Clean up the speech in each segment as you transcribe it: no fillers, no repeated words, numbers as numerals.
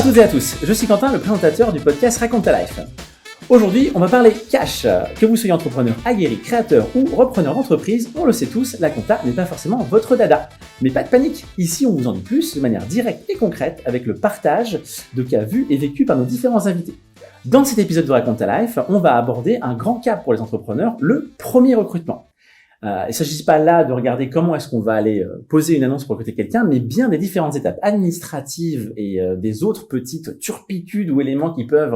à toutes et à tous, je suis Quentin, le présentateur du podcast Raconte ta Life. Aujourd'hui, on va parler cash. Que vous soyez entrepreneur aguerri, créateur ou repreneur d'entreprise, on le sait tous, la compta n'est pas forcément votre dada. Mais pas de panique, ici on vous en dit plus de manière directe et concrète avec le partage de cas vus et vécus par nos différents invités. Dans cet épisode de Raconte ta Life, on va aborder un grand cap pour les entrepreneurs, le premier recrutement. Il ne s'agit pas là de regarder comment est-ce qu'on va aller poser une annonce pour recruter quelqu'un, mais bien des différentes étapes administratives et des autres petites turpitudes ou éléments qui peuvent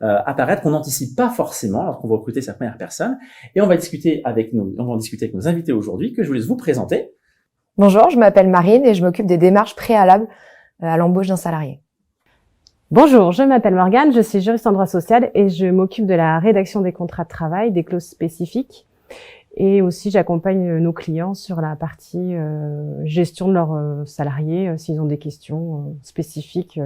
apparaître qu'on n'anticipe pas forcément lorsqu'on va recruter sa première personne. Et on va en discuter avec nos invités aujourd'hui que je vous laisse vous présenter. Bonjour, je m'appelle Marine et je m'occupe des démarches préalables à l'embauche d'un salarié. Bonjour, je m'appelle Morgane, je suis juriste en droit social et je m'occupe de la rédaction des contrats de travail, des clauses spécifiques. Et aussi, j'accompagne nos clients sur la partie gestion de leurs salariés, s'ils ont des questions spécifiques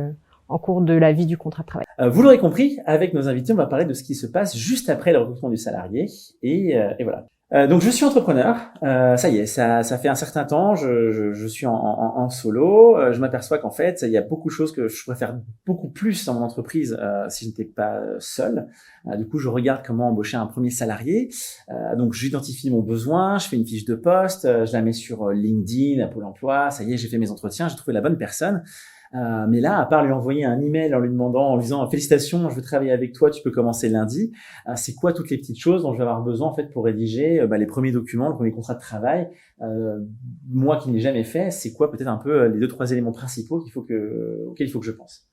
en cours de la vie du contrat de travail. Vous l'aurez compris, avec nos invités, on va parler de ce qui se passe juste après le recrutement du salarié. Et voilà. Donc je suis entrepreneur, ça y est, ça fait un certain temps, je suis en solo, je m'aperçois qu'en fait il y a beaucoup de choses que je pourrais faire beaucoup plus dans mon entreprise si je n'étais pas seul. Du coup je regarde comment embaucher un premier salarié, donc j'identifie mon besoin, je fais une fiche de poste, je la mets sur LinkedIn, à Pôle emploi, ça y est j'ai fait mes entretiens, j'ai trouvé la bonne personne. Mais là, à part lui envoyer un email en lui demandant, en lui disant félicitations, je veux travailler avec toi, tu peux commencer lundi. C'est quoi toutes les petites choses dont je vais avoir besoin en fait pour rédiger les premiers documents, le premier contrat de travail. Moi qui ne l'ai jamais fait, c'est quoi peut-être un peu les 2-3 éléments principaux auxquels il faut que je pense.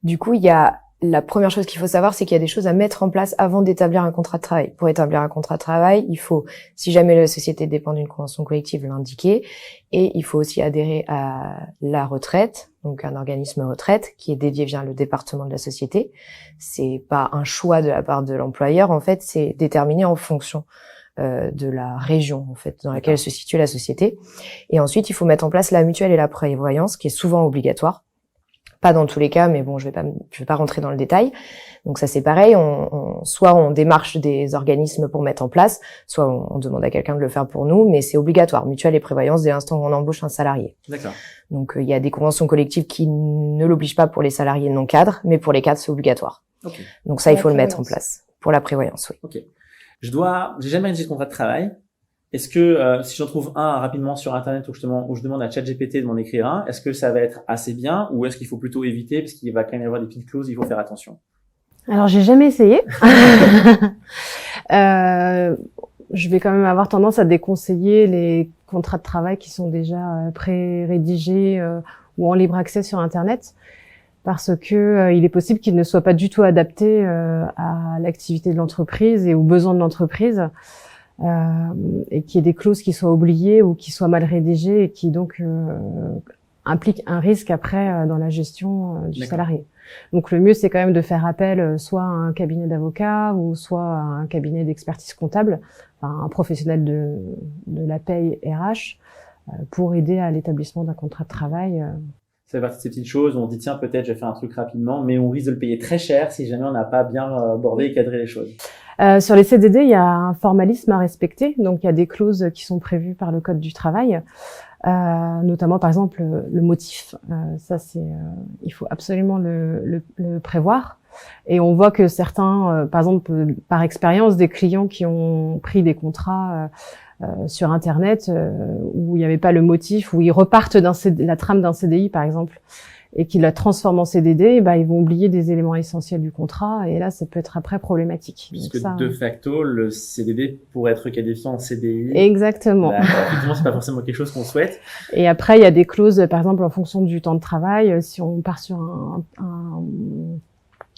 Du coup, la première chose qu'il faut savoir, c'est qu'il y a des choses à mettre en place avant d'établir un contrat de travail. Pour établir un contrat de travail, il faut, si jamais la société dépend d'une convention collective, l'indiquer. Et il faut aussi adhérer à la retraite, donc un organisme retraite qui est dédié via le département de la société. C'est pas un choix de la part de l'employeur, en fait, c'est déterminé en fonction de la région, en fait, dans laquelle se situe la société. Et ensuite, il faut mettre en place la mutuelle et la prévoyance, qui est souvent obligatoire. Pas dans tous les cas, mais bon, je vais pas rentrer dans le détail. Donc ça c'est pareil, soit on démarche des organismes pour mettre en place, soit on demande à quelqu'un de le faire pour nous, mais c'est obligatoire, mutuelle et prévoyance dès l'instant où on embauche un salarié. D'accord. Donc il y a des conventions collectives qui ne l'obligent pas pour les salariés non cadres, mais pour les cadres c'est obligatoire. Okay. Donc ça il faut le mettre en place pour la prévoyance, oui. Ok. J'ai jamais rédigé de contrat de travail. Est-ce que si j'en trouve un rapidement sur Internet où je demande à ChatGPT de m'en écrire un, est-ce que ça va être assez bien ou est-ce qu'il faut plutôt éviter parce qu'il va quand même y avoir des petites clauses, il faut faire attention? Alors, j'ai jamais essayé. Je vais quand même avoir tendance à déconseiller les contrats de travail qui sont déjà pré-rédigés ou en libre accès sur Internet parce que il est possible qu'ils ne soient pas du tout adaptés à l'activité de l'entreprise et aux besoins de l'entreprise. Et qu'il y ait des clauses qui soient oubliées ou qui soient mal rédigées et qui donc impliquent un risque après dans la gestion du salarié. Donc le mieux c'est quand même de faire appel soit à un cabinet d'avocats ou soit à un cabinet d'expertise comptable, enfin, un professionnel de la paye RH pour aider à l'établissement d'un contrat de travail. Ça fait partie de ces petites choses où on dit tiens peut-être je vais faire un truc rapidement mais on risque de le payer très cher si jamais on n'a pas bien bordé et cadré les choses. Sur les CDD, il y a un formalisme à respecter, donc il y a des clauses qui sont prévues par le Code du travail, notamment par exemple le motif. Ça, il faut absolument le prévoir. Et on voit que certains, par exemple, par expérience, des clients qui ont pris des contrats sur Internet où il n'y avait pas le motif, où ils repartent la trame d'un CDI, par exemple, et qu'ils la transforment en CDD, ils vont oublier des éléments essentiels du contrat, et là, ça peut être après problématique. Puisque de facto, le CDD pourrait être qualifié en CDI. Exactement. Effectivement, c'est pas forcément quelque chose qu'on souhaite. Et après, il y a des clauses, par exemple, en fonction du temps de travail, si on part sur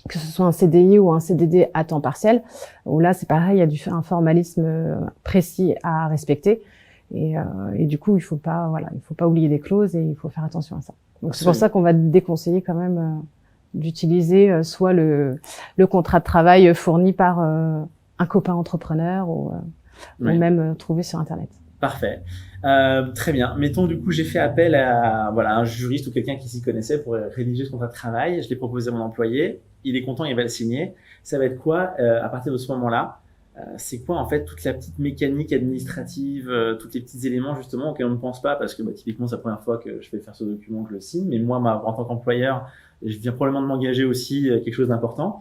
que ce soit un CDI ou un CDD à temps partiel, où là, c'est pareil, il y a un formalisme précis à respecter. Et du coup, il faut pas oublier des clauses et il faut faire attention à ça. Donc c'est pour ça qu'on va déconseiller quand même d'utiliser soit le contrat de travail fourni par un copain entrepreneur ou même trouvé sur Internet. Parfait. Très bien. Mettons du coup j'ai fait appel à un juriste ou quelqu'un qui s'y connaissait pour rédiger ce contrat de travail. Je l'ai proposé à mon employé. Il est content, il va le signer. Ça va être quoi à partir de ce moment-là? C'est quoi en fait toute la petite mécanique administrative, tous les petits éléments justement auxquels on ne pense pas parce que typiquement c'est la première fois que je vais faire ce document, que je le signe, mais moi en tant qu'employeur, je viens probablement de m'engager aussi quelque chose d'important.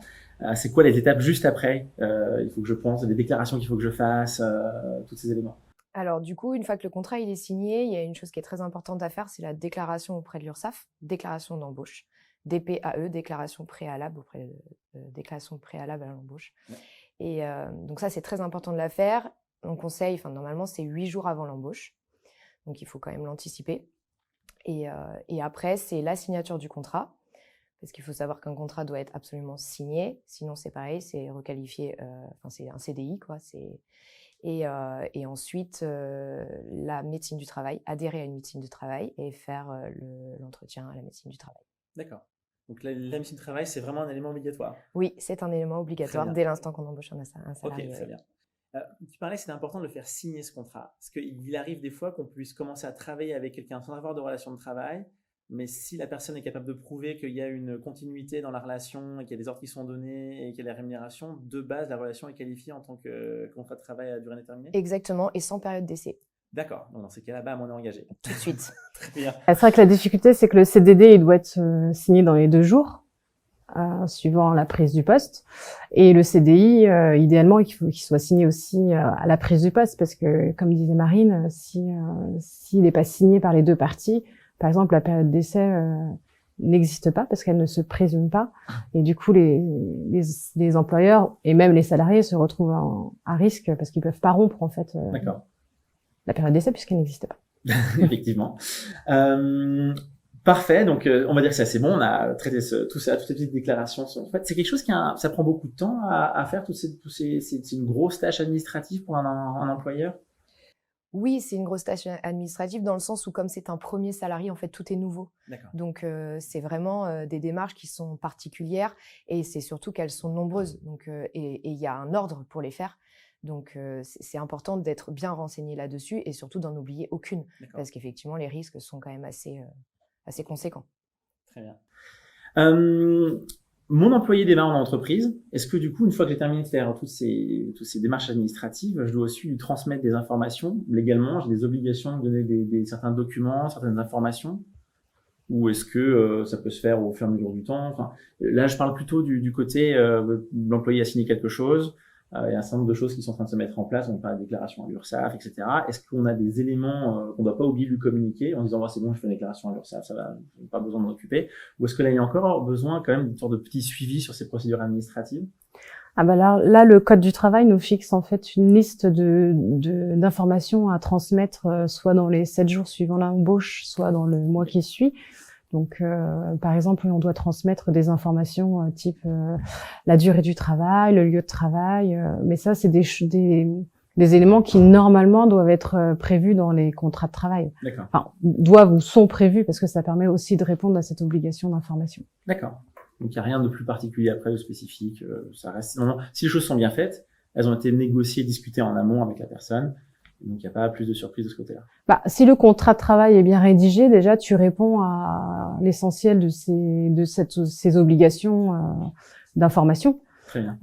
C'est quoi les étapes juste après? Il faut que je pense, des déclarations qu'il faut que je fasse, tous ces éléments. Alors du coup, une fois que le contrat il est signé, il y a une chose qui est très importante à faire, c'est la déclaration auprès de l'URSSAF, déclaration d'embauche, DPAE, déclaration préalable déclaration préalable à l'embauche. Ouais. Et donc ça, c'est très important de la faire. On conseille, normalement, c'est 8 jours avant l'embauche, donc il faut quand même l'anticiper. Et après, c'est la signature du contrat, parce qu'il faut savoir qu'un contrat doit être absolument signé, sinon c'est pareil, c'est requalifié, c'est un CDI, quoi. Et ensuite, la médecine du travail, adhérer à une médecine du travail et faire l'entretien à la médecine du travail. D'accord. Donc la médecine du travail, c'est vraiment un élément obligatoire? Oui, c'est un élément obligatoire dès l'instant qu'on embauche un salarié. Ok, très bien. Tu parlais que c'était important de le faire signer ce contrat. Parce qu'il arrive des fois qu'on puisse commencer à travailler avec quelqu'un sans avoir de relation de travail, mais si la personne est capable de prouver qu'il y a une continuité dans la relation et qu'il y a des ordres qui sont donnés et qu'il y a la rémunération, de base, la relation est qualifiée en tant que contrat de travail à durée indéterminée? Exactement, et sans période d'essai. D'accord. Donc dans ces cas-là, bam, on est engagé. Tout de suite. Très bien. C'est vrai que la difficulté, c'est que le CDD, il doit être signé dans les 2 jours, suivant la prise du poste. Et le CDI, idéalement, il faut qu'il soit signé aussi à la prise du poste, parce que, comme disait Marine, s'il n'est pas signé par les 2 parties, par exemple, la période d'essai n'existe pas parce qu'elle ne se présume pas. Et du coup, les employeurs et même les salariés se retrouvent à risque parce qu'ils peuvent pas rompre, en fait, la période d'essai puisqu'elle n'existe pas. Effectivement. Parfait. Donc, on va dire que c'est assez bon. On a traité tout ça, toutes ces petites déclarations. En fait, c'est quelque chose ça prend beaucoup de temps à faire. C'est une grosse tâche administrative pour un employeur. Oui, c'est une grosse tâche administrative dans le sens où comme c'est un premier salarié, en fait, tout est nouveau. D'accord. Donc, c'est vraiment des démarches qui sont particulières et c'est surtout qu'elles sont nombreuses. Donc, et il y a un ordre pour les faire. Donc, c'est important d'être bien renseigné là-dessus et surtout d'en oublier aucune. Parce qu'effectivement, les risques sont quand même assez conséquents. Très bien. Mon employé démarre en entreprise. Est-ce que du coup, une fois que j'ai terminé de faire toutes ces démarches administratives, je dois aussi lui transmettre des informations légalement? J'ai des obligations de donner certains documents, certaines informations? Ou est-ce que ça peut se faire au fur et à mesure du temps? Enfin, là, je parle plutôt du côté l'employé a signé quelque chose. Il y a un certain nombre de choses qui sont en train de se mettre en place. On parle de déclaration à l'URSSAF, etc. Est-ce qu'on a des éléments qu'on ne doit pas oublier de lui communiquer en disant c'est bon, je fais une déclaration à l'URSSAF, ça va, pas besoin de m'en occuper? Ou est-ce que là, il y a encore besoin quand même d'une sorte de petit suivi sur ces procédures administratives? Ah bah là, le Code du travail nous fixe en fait une liste d'informations à transmettre, soit dans les 7 jours suivant l'embauche, soit dans le mois qui suit. Donc, par exemple, on doit transmettre des informations type la durée du travail, le lieu de travail. Mais ça, c'est des éléments qui normalement doivent être prévus dans les contrats de travail. D'accord. Enfin, doivent ou sont prévus parce que ça permet aussi de répondre à cette obligation d'information. D'accord. Donc, il n'y a rien de plus particulier après ou spécifique. Ça reste. Non, si les choses sont bien faites, elles ont été négociées, discutées en amont avec la personne. Donc, il n'y a pas plus de surprise de ce côté-là. Si le contrat de travail est bien rédigé, déjà, tu réponds à l'essentiel de ces obligations d'information. Très bien.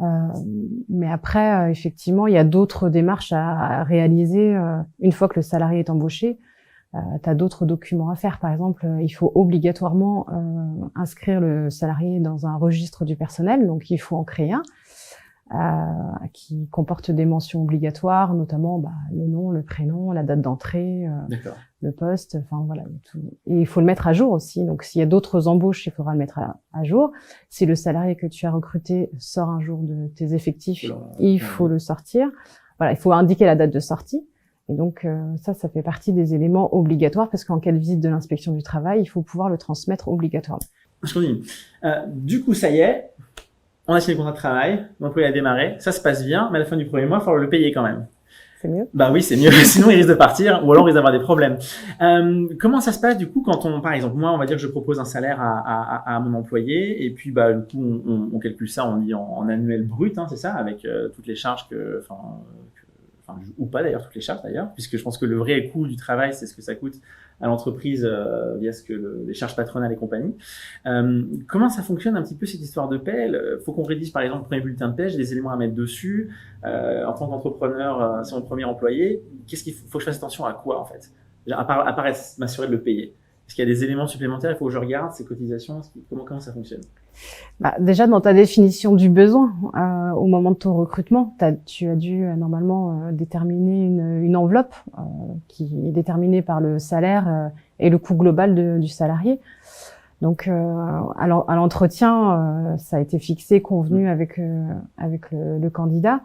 Mais après, effectivement, il y a d'autres démarches à réaliser une fois que le salarié est embauché. Tu as d'autres documents à faire. Par exemple, il faut obligatoirement inscrire le salarié dans un registre du personnel. Donc, il faut en créer un. Qui comporte des mentions obligatoires, notamment le nom, le prénom, la date d'entrée, le poste, enfin voilà. Tout. Et il faut le mettre à jour aussi. Donc s'il y a d'autres embauches, il faudra le mettre à jour. Si le salarié que tu as recruté sort un jour de tes effectifs, il faut le sortir. Voilà, il faut indiquer la date de sortie. Et donc ça fait partie des éléments obligatoires parce qu'en cas de visite de l'inspection du travail, il faut pouvoir le transmettre obligatoirement. Je continue. Du coup, ça y est. On a signé le contrat de travail, l'employé a démarré, ça se passe bien, mais à la fin du premier mois, il faut le payer quand même. C'est mieux? Bah oui, c'est mieux, sinon il risque de partir, ou alors il risque d'avoir des problèmes. Comment ça se passe du coup quand par exemple, moi, on va dire que je propose un salaire à mon employé, et puis du coup, on calcule ça, on dit en annuel brut, hein, c'est ça, avec toutes les charges ou pas d'ailleurs, toutes les charges d'ailleurs, puisque je pense que le vrai coût du travail, c'est ce que ça coûte à l'entreprise via les charges patronales et compagnie. Comment ça fonctionne un petit peu cette histoire de paie? Faut qu'on rédige par exemple le premier bulletin de paie, j'ai des éléments à mettre dessus. En tant qu'entrepreneur, c'est mon premier employé, qu'est-ce qu'il faut que je fasse attention à quoi en fait? À part m'assurer de le payer. Est-ce qu'il y a des éléments supplémentaires, il faut que je regarde ces cotisations, comment ça fonctionne? Déjà, dans ta définition du besoin, au moment de ton recrutement, tu as dû normalement déterminer une enveloppe qui est déterminée par le salaire et le coût global du salarié. Donc, à l'entretien, ça a été fixé, convenu avec le candidat.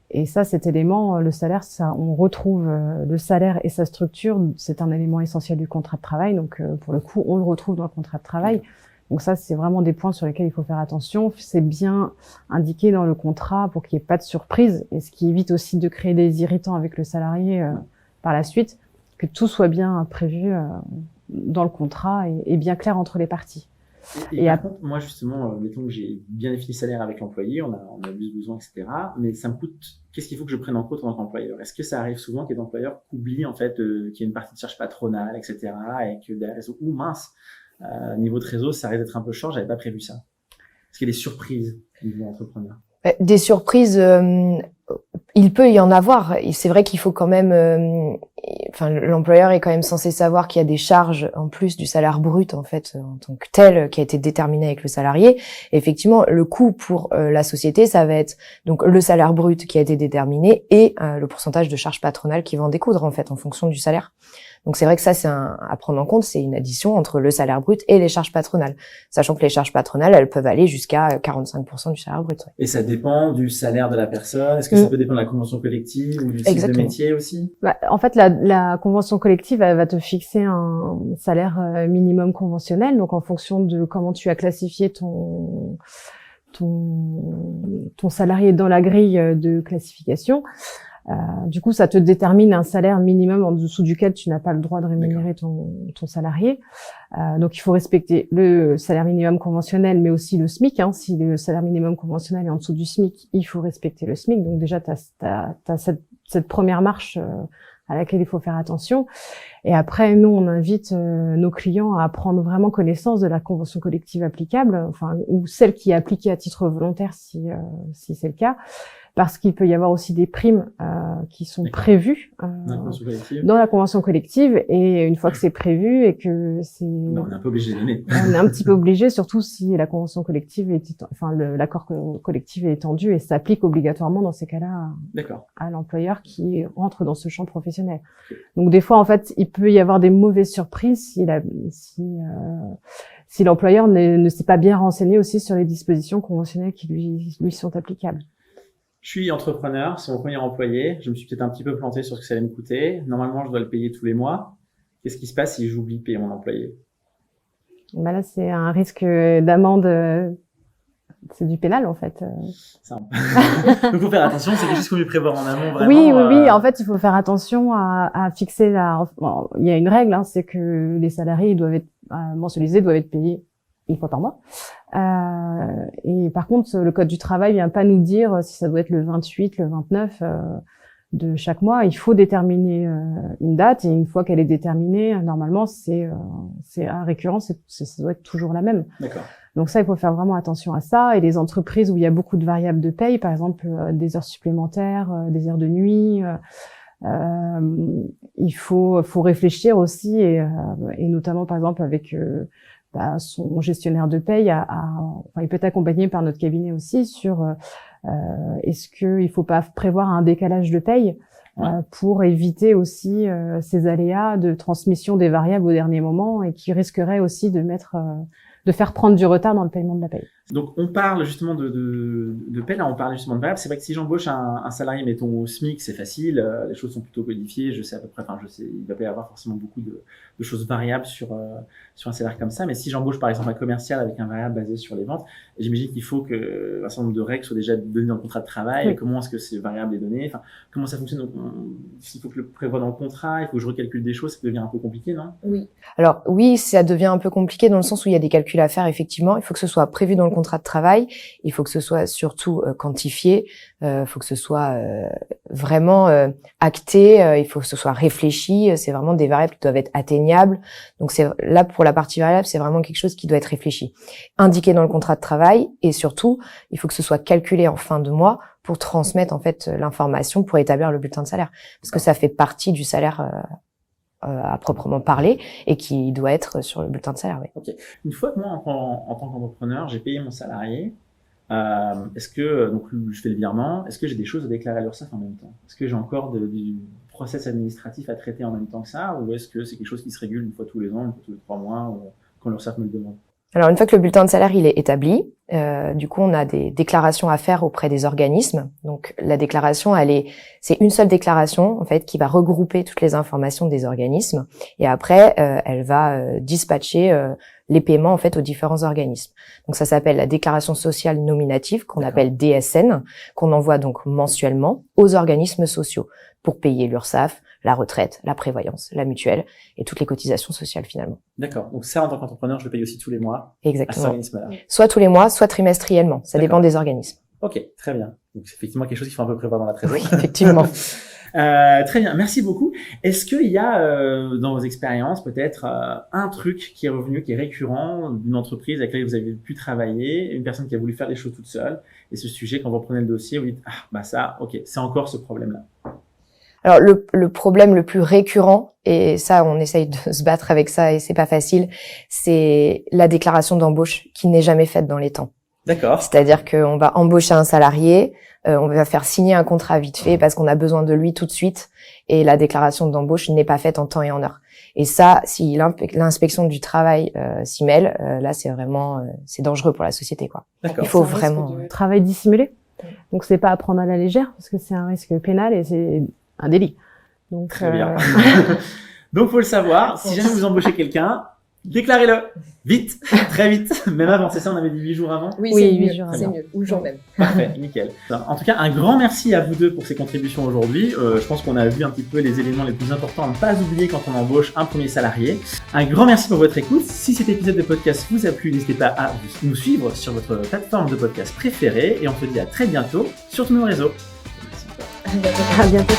Et ça, cet élément, le salaire, on retrouve le salaire et sa structure, c'est un élément essentiel du contrat de travail. Donc, pour le coup, on le retrouve dans le contrat de travail. Donc ça, c'est vraiment des points sur lesquels il faut faire attention. C'est bien indiqué dans le contrat pour qu'il n'y ait pas de surprise, et ce qui évite aussi de créer des irritants avec le salarié par la suite, que tout soit bien prévu dans le contrat et bien clair entre les parties. Et par contre, moi justement, mettons que j'ai bien défini le salaire avec l'employé, on a vu ce besoin, etc. Mais ça me coûte, qu'est-ce qu'il faut que je prenne en compte en tant qu'employeur? Est-ce que ça arrive souvent qu'il y ait des employeurs qui oublient en fait qu'il y a une partie de charge patronale, etc. et que derrière, mince, niveau trésor, ça risque d'être un peu short, j'avais pas prévu ça. Est-ce qu'il y a des surprises au niveau entrepreneur? Des surprises, il peut y en avoir. C'est vrai qu'il faut quand même, l'employeur est quand même censé savoir qu'il y a des charges en plus du salaire brut en fait en tant que tel qui a été déterminé avec le salarié. Et effectivement, le coût pour la société, ça va être donc le salaire brut qui a été déterminé et le pourcentage de charges patronales qui va en découdre en fait en fonction du salaire. Donc c'est vrai que ça c'est à prendre en compte, c'est une addition entre le salaire brut et les charges patronales, sachant que les charges patronales elles peuvent aller jusqu'à 45% du salaire brut. Ouais. Et ça dépend du salaire de la personne. Est-ce que ça peut dépendre de la convention collective ou du type de métier aussi? En fait, la convention collective elle va te fixer un salaire minimum conventionnel, donc en fonction de comment tu as classifié ton salarié dans la grille de classification. Du coup, ça te détermine un salaire minimum en dessous duquel tu n'as pas le droit de rémunérer ton salarié. Donc, il faut respecter le salaire minimum conventionnel, mais aussi le SMIC. Si le salaire minimum conventionnel est en dessous du SMIC, il faut respecter le SMIC. Donc, déjà, t'as cette première marche à laquelle il faut faire attention. Et après, nous, on invite nos clients à prendre vraiment connaissance de la convention collective applicable, ou celle qui est appliquée à titre volontaire si c'est le cas. Parce qu'il peut y avoir aussi des primes qui sont prévues dans la convention collective, et une fois que c'est prévu et que c'est, on est un peu obligé de donner. On est un petit peu obligé, surtout si la convention collective l'accord collectif est étendu et s'applique obligatoirement dans ces cas-là à l'employeur qui rentre dans ce champ professionnel. Donc des fois en fait, il peut y avoir des mauvaises surprises si l'employeur ne s'est pas bien renseigné aussi sur les dispositions conventionnelles qui lui sont applicables. Je suis entrepreneur, c'est mon premier employé. Je me suis peut-être un petit peu planté sur ce que ça allait me coûter. Normalement, je dois le payer tous les mois. Qu'est-ce qui se passe si j'oublie de payer mon employé? Là, c'est un risque d'amende. C'est du pénal, en fait. Donc, faut faire attention. C'est quelque chose qu'il faut mieux prévoir en amont, vraiment. Oui. En fait, il faut faire attention à fixer il y a une règle, c'est que les salariés doivent être mensualisés, doivent être payés une fois par mois. Et par contre, le code du travail vient pas nous dire si ça doit être le 28, le 29 de chaque mois. Il faut déterminer une date, et une fois qu'elle est déterminée, normalement, c'est à récurrence, ça doit être toujours la même. D'accord. Donc ça, il faut faire vraiment attention à ça. Et les entreprises où il y a beaucoup de variables de paye, par exemple des heures supplémentaires, des heures de nuit, il faut réfléchir aussi, et notamment par exemple avec son gestionnaire de paye il peut être accompagné par notre cabinet aussi sur est-ce qu'il faut pas prévoir un décalage de paye pour éviter aussi ces aléas de transmission des variables au dernier moment, et qui risqueraient aussi de faire prendre du retard dans le paiement de la paye. Donc, on parle justement de paie, là, on parle justement de variable. C'est vrai que si j'embauche un salarié, mettons au SMIC, c'est facile, les choses sont plutôt codifiées, je sais à peu près, il va pas y avoir forcément beaucoup de choses variables sur un salaire comme ça. Mais si j'embauche par exemple un commercial avec un variable basé sur les ventes, j'imagine qu'il faut que un certain nombre de règles soient déjà données dans le contrat de travail. Oui. Comment est-ce que ces variables est données? Comment ça fonctionne? Donc, s'il faut que je le prévoie dans le contrat, il faut que je recalcule des choses, ça devient un peu compliqué, non? Oui. Alors oui, ça devient un peu compliqué dans le sens où il y a des calculs à faire, effectivement. Il faut que ce soit prévu dans le contrat de travail, il faut que ce soit surtout quantifié, faut que ce soit vraiment acté, il faut que ce soit réfléchi, c'est vraiment des variables qui doivent être atteignables. Donc c'est là pour la partie variable, c'est vraiment quelque chose qui doit être réfléchi, indiqué dans le contrat de travail, et surtout, il faut que ce soit calculé en fin de mois pour transmettre en fait l'information pour établir le bulletin de salaire, parce que ça fait partie du salaire à proprement parler et qui doit être sur le bulletin de salaire. Oui. Ok. Une fois que moi, en tant qu'entrepreneur, j'ai payé mon salarié, est-ce que donc je fais le virement, est-ce que j'ai des choses à déclarer à l'URSSAF en même temps? Est-ce que j'ai encore du process administratif à traiter en même temps que ça, ou est-ce que c'est quelque chose qui se régule une fois tous les ans, une fois tous les 3 mois, ou quand l'URSSAF me le demande? Alors une fois que le bulletin de salaire il est établi, du coup on a des déclarations à faire auprès des organismes. Donc la déclaration c'est une seule déclaration en fait qui va regrouper toutes les informations des organismes et après elle va dispatcher les paiements en fait aux différents organismes. Donc ça s'appelle la déclaration sociale nominative qu'on appelle DSN, qu'on envoie donc mensuellement aux organismes sociaux pour payer l'URSSAF, la retraite, la prévoyance, la mutuelle et toutes les cotisations sociales finalement. D'accord. Donc ça, en tant qu'entrepreneur, je le paye aussi tous les mois. Exactement. À cet organisme-là. Soit tous les mois, soit trimestriellement. Ça dépend des organismes. Ok, très bien. Donc c'est effectivement quelque chose qu'il faut un peu prévoir dans la trésorerie. Oui, effectivement. Très bien, merci beaucoup. Est-ce qu'il y a dans vos expériences peut-être un truc qui est revenu, qui est récurrent d'une entreprise avec laquelle vous avez pu travailler, une personne qui a voulu faire les choses toute seule, et ce sujet, quand vous reprenez le dossier, vous dites ça, ok, c'est encore ce problème-là. Alors le problème le plus récurrent, et ça on essaye de se battre avec ça et c'est pas facile, c'est la déclaration d'embauche qui n'est jamais faite dans les temps. D'accord. C'est-à-dire qu'on va embaucher un salarié, on va faire signer un contrat vite fait parce qu'on a besoin de lui tout de suite et la déclaration d'embauche n'est pas faite en temps et en heure. Et ça, si l'inspection du travail s'y mêle, là c'est vraiment c'est dangereux pour la société quoi. D'accord. Il faut vraiment Travail dissimulé. Donc c'est pas à prendre à la légère parce que c'est un risque pénal et c'est un délit. Donc très bien. Donc faut le savoir, si jamais vous embauchez quelqu'un, déclarez-le vite, très vite, même avant, c'est ça, on avait dit 8 jours avant? Oui, c'est mieux, ou le jour même. Parfait, nickel. En tout cas, un grand merci à vous deux pour ces contributions aujourd'hui. Je pense qu'on a vu un petit peu les éléments les plus importants à ne pas oublier quand on embauche un premier salarié. Un grand merci pour votre écoute. Si cet épisode de podcast vous a plu, n'hésitez pas à nous suivre sur votre plateforme de podcast préférée et on se dit à très bientôt sur tous nos réseaux. À bientôt.